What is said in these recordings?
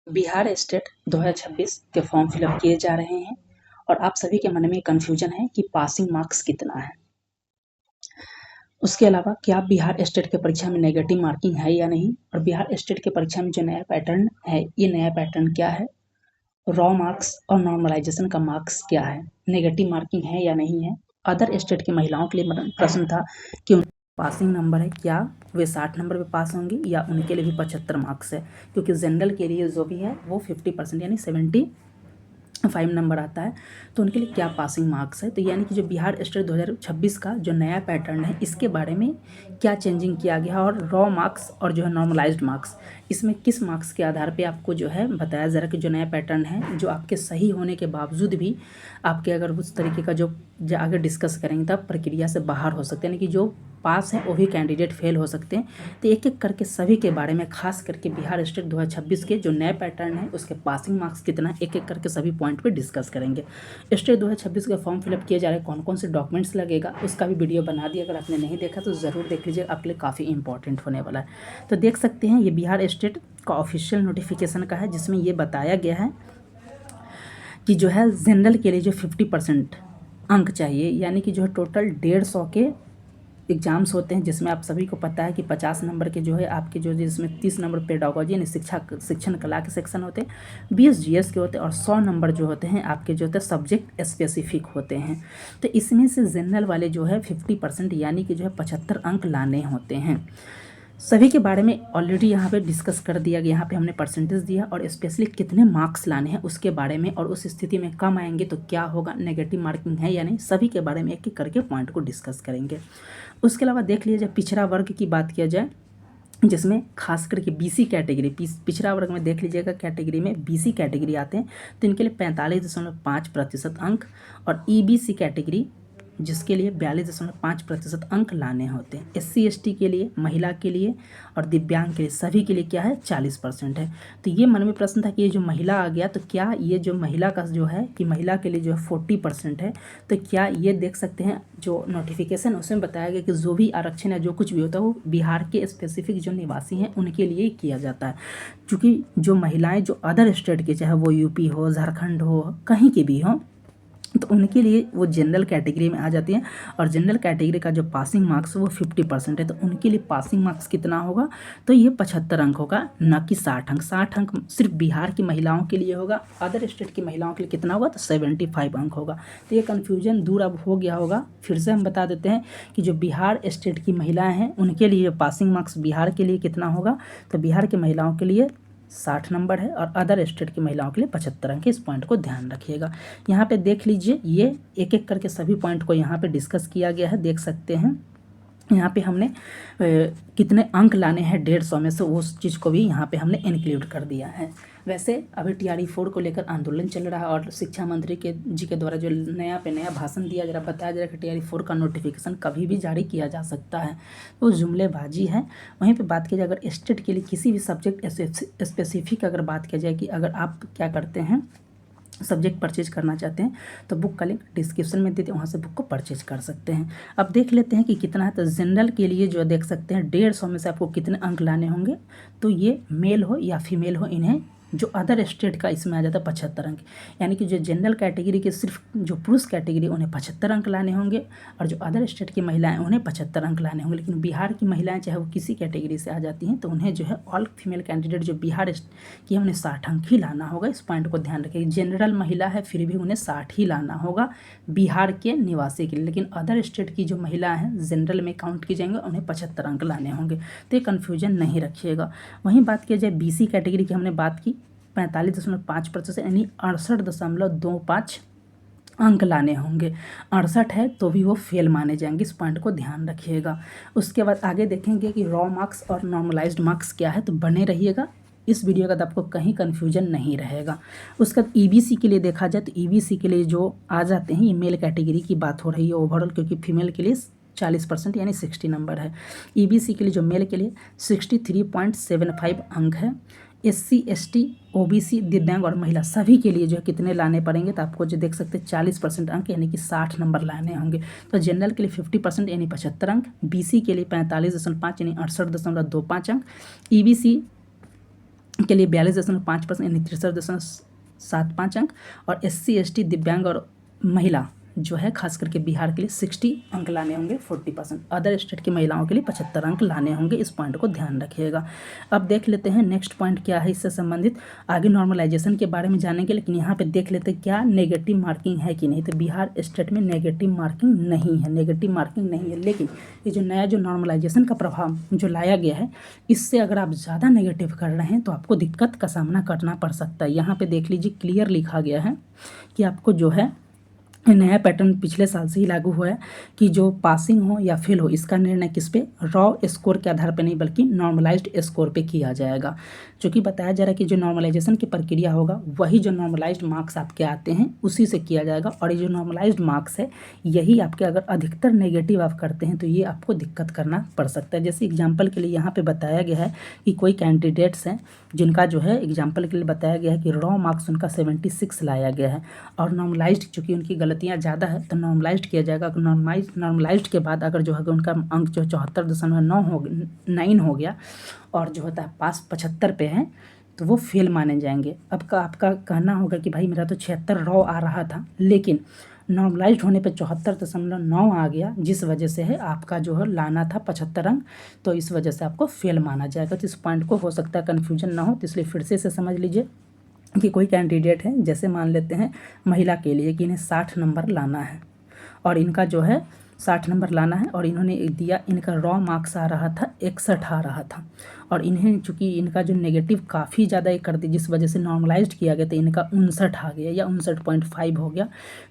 Bihar state 2026 के form fill up किए जा रहे हैं और आप सभी के मन में कन्फ्यूजन है कि पासिंग मार्क्स कितना है। उसके अलावा क्या बिहार स्टेट के परीक्षा में नेगेटिव मार्किंग है या नहीं, और बिहार स्टेट के परीक्षा में जो नया पैटर्न है, ये नया पैटर्न क्या है, रॉ मार्क्स और नॉर्मलाइजेशन का मार्क्स क्या है, नेगेटिव मार्किंग है या नहीं है। अदर स्टेट की महिलाओं के लिए प्रश्न था कि उनका पासिंग नंबर है, क्या वे 60 नंबर पे पास होंगी या उनके लिए भी 75 मार्क्स है, क्योंकि जनरल के लिए जो भी है वो 50% यानी 75 नंबर आता है, तो उनके लिए क्या पासिंग मार्क्स है। तो यानी कि जो बिहार स्टेट 2026 का जो नया पैटर्न है, इसके बारे में क्या चेंजिंग किया गया और रॉ मार्क्स और जो है नॉर्मलाइज्ड मार्क्स, इसमें किस मार्क्स के आधार पे आपको जो है बताया जा रहा है कि जो नया पैटर्न है, जो आपके सही होने के बावजूद भी आपके अगर उस तरीके का जो आगे डिस्कस करेंगे तब प्रक्रिया से बाहर हो सकते हैं, यानी कि जो पास हैं वो भी कैंडिडेट फेल हो सकते हैं। तो एक एक करके सभी के बारे में, खास करके बिहार स्टेट 2026 के जो नए पैटर्न है उसके पासिंग मार्क्स कितना, एक एक करके सभी पॉइंट पे डिस्कस करेंगे। स्टेट 2026 का फॉर्म फिलअप किया जा रहा है, कौन कौन से डॉक्यूमेंट्स लगेगा उसका भी वीडियो बना दिया, अगर आपने नहीं देखा तो ज़रूर देख लीजिए, आपके लिए काफ़ी इंपॉर्टेंट होने वाला है। तो देख सकते हैं ये बिहार स्टेट का ऑफिशियल नोटिफिकेशन का है, जिसमें ये बताया गया है कि जो है जनरल के लिए जो 50% अंक चाहिए, यानी कि जो है टोटल 150 के एग्ज़ाम्स होते हैं, जिसमें आप सभी को पता है कि 50 नंबर के जो है आपके जो जिसमें 30 नंबर पेडागोजी यानी शिक्षण कला के सेक्शन होते हैं, 20 जीएस के होते हैं और 100 नंबर जो होते हैं आपके जो होते हैं सब्जेक्ट स्पेसिफिक होते हैं। तो इसमें से जनरल वाले जो है 50% यानी कि जो है 75 अंक लाने होते हैं। सभी के बारे में ऑलरेडी यहाँ पे डिस्कस कर दिया गया, यहाँ पे हमने परसेंटेज दिया और स्पेशली कितने मार्क्स लाने हैं उसके बारे में, और उस स्थिति में कम आएंगे तो क्या होगा, नेगेटिव मार्किंग है या नहीं, सभी के बारे में एक एक करके पॉइंट को डिस्कस करेंगे। उसके अलावा देख लिया जाए पिछड़ा वर्ग की बात किया जाए, जिसमें खास करके बीसी कैटेगरी, पिछड़ा वर्ग में देख लीजिएगा कैटेगरी में बीसी कैटेगरी आते हैं, तो इनके लिए 45.5% अंक, और ईबीसी कैटेगरी जिसके लिए 42.5% अंक लाने होते हैं। एससी एसटी के लिए, महिला के लिए और दिव्यांग के लिए, सभी के लिए क्या है 40% है। तो ये मन में प्रश्न था कि ये जो महिला आ गया, तो क्या ये जो महिला का जो है कि महिला के लिए जो है 40% है, तो क्या ये देख सकते हैं जो नोटिफिकेशन उसमें बताया गया कि जो भी आरक्षण है जो कुछ भी होता है वो बिहार के स्पेसिफिक जो निवासी हैं उनके लिए किया जाता है, क्योंकि जो महिलाएँ जो अदर स्टेट के, चाहे वो यूपी हो, झारखंड हो, कहीं के भी हों, तो उनके लिए वो जनरल कैटेगरी में आ जाती हैं, और जनरल कैटेगरी का जो पासिंग मार्क्स वो 50% है, तो उनके लिए पासिंग मार्क्स कितना होगा, तो ये 75 अंक होगा, न कि 60 अंक। 60 अंक सिर्फ बिहार की महिलाओं के लिए होगा, अदर स्टेट की महिलाओं के लिए कितना होगा, तो 75 अंक होगा। तो ये कन्फ्यूजन दूर अब हो गया होगा। फिर से हम बता देते हैं कि जो बिहार स्टेट की महिलाएँ हैं उनके लिए पासिंग मार्क्स बिहार के लिए कितना होगा, तो बिहार की महिलाओं के लिए 60 नंबर है और अदर स्टेट की महिलाओं के लिए 75 अंक। इस पॉइंट को ध्यान रखिएगा। यहाँ पे देख लीजिए, ये एक एक करके सभी पॉइंट को यहाँ पे डिस्कस किया गया है, देख सकते हैं। यहाँ पे हमने कितने अंक लाने हैं 150 में से, उस चीज़ को भी यहाँ पे हमने इंक्लूड कर दिया है। वैसे अभी टीआरई 4 को लेकर आंदोलन चल रहा है और शिक्षा मंत्री जी के द्वारा जो नया पे नया भाषण दिया जा रहा, बताया जा रहा है कि टीआरई 4 का नोटिफिकेशन कभी भी जारी किया जा सकता है, तो जुमलेबाजी है। वहीं पे बात की जाए अगर स्टेट के लिए किसी भी सब्जेक्ट स्पेसिफिक अगर बात की जाए कि अगर आप क्या करते हैं सब्जेक्ट परचेज करना चाहते हैं, तो बुक का लिंक डिस्क्रिप्शन में देते हैं, वहाँ से बुक को परचेज कर सकते हैं। अब देख लेते हैं कि कितना है। तो जनरल के लिए जो देख सकते हैं 150 में से आपको कितने अंक लाने होंगे, तो ये मेल हो या फीमेल हो, इन्हें जो अदर स्टेट का इसमें आ जाता है 75 अंक, यानी कि जो जनरल कैटेगरी के सिर्फ जो पुरुष कैटेगरी उन्हें 75 अंक लाने होंगे, और जो अदर स्टेट की महिलाएं उन्हें 75 अंक लाने होंगे। लेकिन बिहार की महिलाएं चाहे वो किसी कैटेगरी से आ जाती हैं, तो उन्हें जो है ऑल फीमेल कैंडिडेट जो बिहार की उन्हें 60 अंक ही लाना होगा। इस पॉइंट को ध्यान रखिए। जनरल महिला है फिर भी उन्हें 60 ही लाना होगा बिहार के निवासी के लिए, लेकिन अदर स्टेट की जो महिलाएं हैं जनरल में काउंट की जाएंगे, उन्हें 75 अंक लाने होंगे। तो ये कन्फ्यूजन नहीं रखिएगा। वहीं बात किया जाए बीसी कैटेगरी की, हमने बात की 45.5% यानी 68.25 अंक लाने होंगे। 68 है तो भी वो फेल माने जाएंगे, इस पॉइंट को ध्यान रखिएगा। उसके बाद आगे देखेंगे कि रॉ मार्क्स और नॉर्मलाइज्ड मार्क्स क्या है, तो बने रहिएगा इस वीडियो का, तो आपको कहीं कन्फ्यूजन नहीं रहेगा। उसके बाद ईबीसी के लिए देखा जाए तो ईबीसी के लिए जो आ जाते हैं, ये मेल कैटेगरी की बात हो रही है ओवरऑल, क्योंकि फीमेल के लिए 40% यानी 60 नंबर है। ईबीसी के लिए जो मेल के लिए 63.75 अंक है। एससी एसटी ओबीसी दिव्यांग और महिला सभी के लिए जो है कितने लाने पड़ेंगे, तो आपको जो देख सकते हैं 40% अंक यानी कि 60 नंबर लाने होंगे। तो जनरल के लिए 50% यानी 75 अंक, बीसी के लिए 45.5 यानी 68.25 अंक, ईबीसी के लिए 42.5% यानी 63.75 अंक, और SC ST दिव्यांग और महिला जो है खास करके बिहार के लिए 60 अंक लाने होंगे 40%। अदर स्टेट की महिलाओं के लिए 75 अंक लाने होंगे। इस पॉइंट को ध्यान रखिएगा। अब देख लेते हैं नेक्स्ट पॉइंट क्या है इससे संबंधित। आगे नॉर्मलाइजेशन के बारे में जानेंगे, लेकिन यहाँ पे देख लेते हैं क्या नेगेटिव मार्किंग है कि नहीं। तो बिहार स्टेट में नेगेटिव मार्किंग नहीं है, नेगेटिव मार्किंग नहीं है। लेकिन ये जो नया जो नॉर्मलाइजेशन का प्रभाव जो लाया गया है, इससे अगर आप ज़्यादा नेगेटिव कर रहे हैं तो आपको दिक्कत का सामना करना पड़ सकता है। यहाँ पे देख लीजिए क्लियर लिखा गया है कि आपको जो है नया पैटर्न पिछले साल से ही लागू हुआ है कि जो पासिंग हो या फेल हो, इसका निर्णय किस पे, रॉ स्कोर के आधार पर नहीं बल्कि नॉर्मलाइज्ड स्कोर पे किया जाएगा। क्योंकि बताया जा रहा है कि जो नॉर्मलाइजेशन की प्रक्रिया होगा वही जो नॉर्मलाइज्ड मार्क्स आपके आते हैं उसी से किया जाएगा। और ये जो नॉर्मलाइज्ड मार्क्स है यही आपके अगर अधिकतर नेगेटिव आप करते हैं तो ये आपको दिक्कत करना पड़ सकता है। जैसे एग्जाम्पल के लिए यहाँ पर बताया गया है कि कोई कैंडिडेट्स हैं जिनका जो है एग्जाम्पल के लिए बताया गया है कि रॉ मार्क्स उनका 76 लाया गया है और नॉर्मलाइज्ड चूँकि उनकी गलतियाँ ज़्यादा है तो नॉर्मलाइज्ड किया जाएगा। नॉर्मलाइज्ड के बाद अगर जो है उनका अंक जो 74.9 हो गया और जो होता है पास 75 पे है तो वो फेल माने जाएंगे। अब आपका कहना होगा कि भाई मेरा तो 76 रॉ आ रहा था लेकिन नॉर्मलाइज्ड होने पे 74.9 आ गया, जिस वजह से है आपका जो है लाना था 75 अंक, तो इस वजह से आपको फेल माना जाएगा। तो इस पॉइंट को हो सकता है कन्फ्यूजन ना हो, तो इसलिए फिर से इसे समझ लीजिए कि कोई कैंडिडेट है, जैसे मान लेते हैं महिला के लिए कि इन्हें 60 नंबर लाना है और इनका जो है 60 नंबर लाना है और इन्होंने दिया, इनका रॉ मार्क्स आ रहा था 61 आ रहा था और इन्हें चूँकि इनका जो नेगेटिव काफ़ी ज़्यादा एक कर दी जिस वजह से नॉर्मलाइज्ड किया गया तो इनका 59 आ गया या 59.5 हो गया।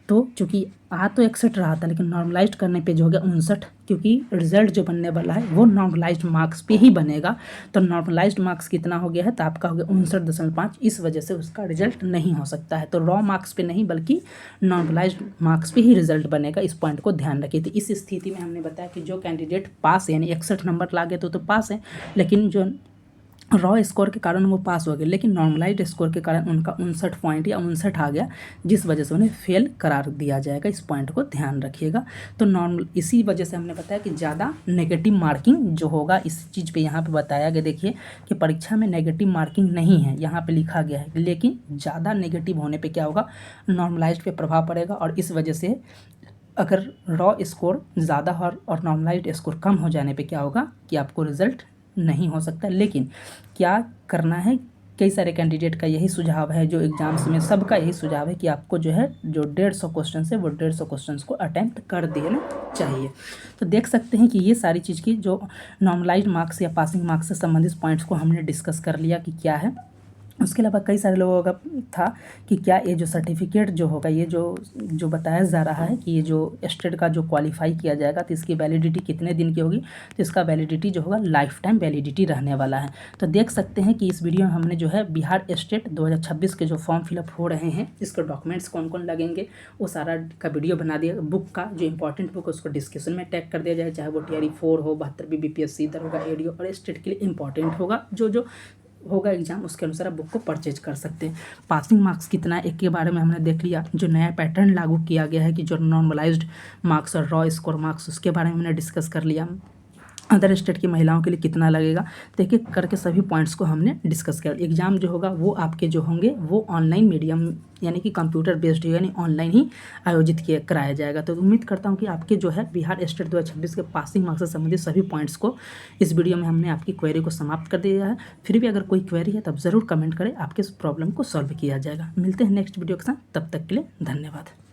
तो चूँकि आ तो 61 रहा था लेकिन नॉर्मलाइज्ड करने पे जो हो गया 59, क्योंकि रिजल्ट जो बनने वाला है वो नॉर्मलाइज्ड मार्क्स पे ही बनेगा। तो नॉर्मलाइज्ड मार्क्स कितना हो गया है तो आपका हो गया 59.5, इस वजह से उसका रिजल्ट नहीं हो सकता है। तो रॉ मार्क्स पे नहीं बल्कि नॉर्मलाइज्ड मार्क्स पे ही रिजल्ट बनेगा। इस पॉइंट को ध्यान रखिए। तो इस स्थिति में हमने बताया कि जो कैंडिडेट पास यानी 61 नंबर ला गए तो पास है, लेकिन जो रॉ स्कोर के कारण वो पास हो गए लेकिन नॉर्मलाइज्ड स्कोर के कारण उनका 59 पॉइंट या 59 आ गया, जिस वजह से उन्हें फेल करार दिया जाएगा। इस पॉइंट को ध्यान रखिएगा। तो नॉर्मल इसी वजह से हमने बताया कि ज़्यादा नेगेटिव मार्किंग जो होगा इस चीज़ पे यहाँ पे बताया गया। देखिए कि परीक्षा में नेगेटिव मार्किंग नहीं है यहाँ पे लिखा गया है, लेकिन ज़्यादा नेगेटिव होने पर क्या होगा, नॉर्मलाइज्ड पे प्रभाव पड़ेगा और इस वजह से अगर रॉ स्कोर ज़्यादा और नॉर्मलाइज्ड स्कोर कम हो जाने पे क्या होगा कि आपको रिजल्ट नहीं हो सकता। लेकिन क्या करना है, कई सारे कैंडिडेट का यही सुझाव है, जो एग्जाम्स में सबका यही सुझाव है कि आपको जो है जो 150 क्वेश्चन है वो 150 क्वेश्चन को अटैम्प्ट कर देना चाहिए। तो देख सकते हैं कि ये सारी चीज़ की जो नॉर्मलाइज्ड मार्क्स या पासिंग मार्क्स से संबंधित पॉइंट्स को हमने डिस्कस कर लिया कि क्या है। उसके अलावा कई सारे लोगों का था कि क्या ये जो सर्टिफिकेट जो होगा, ये जो बताया जा रहा है कि ये जो स्टेट का जो क्वालिफाई किया जाएगा तो इसकी वैलिडिटी कितने दिन की होगी, तो इसका वैलिडिटी जो होगा लाइफ टाइम वैलिडिटी रहने वाला है। तो देख सकते हैं कि इस वीडियो में हमने जो है बिहार स्टेट 2026 के जो फॉर्म फिलअप हो रहे हैं इसके डॉक्यूमेंट्स कौन कौन लगेंगे वो सारा का वीडियो बना दिया। बुक का जो इंपॉर्टेंट बुक है उसको डिस्क्रिप्शन में टैग कर दिया जाए, चाहे वो TRE 4 हो, 72 BPSC दरोगा ADO और स्टेट के लिए इंपॉर्टेंट होगा जो होगा एग्जाम, उसके अनुसार आप बुक को परचेज कर सकते हैं। पासिंग मार्क्स कितना है एक के बारे में हमने देख लिया। जो नया पैटर्न लागू किया गया है कि जो नॉर्मलाइज्ड मार्क्स और रॉ स्कोर मार्क्स, उसके बारे में हमने डिस्कस कर लिया। अदर स्टेट की महिलाओं के लिए कितना लगेगा, तो एक एक करके सभी पॉइंट्स को हमने डिस्कस किया। एग्जाम जो होगा वो आपके जो होंगे वो ऑनलाइन मीडियम यानी कि कंप्यूटर बेस्ड यानी ऑनलाइन ही आयोजित कराया जाएगा। तो उम्मीद करता हूँ कि आपके जो है बिहार स्टेट 2026 के पासिंग मार्क्स से संबंधित सभी पॉइंट्स को इस वीडियो में हमने आपकी क्वेरी को समाप्त कर दिया है। फिर भी अगर कोई क्वेरी है तब ज़रूर कमेंट करें, आपके इस प्रॉब्लम को सॉल्व किया जाएगा। मिलते हैं नेक्स्ट वीडियो के साथ, तब तक के लिए धन्यवाद।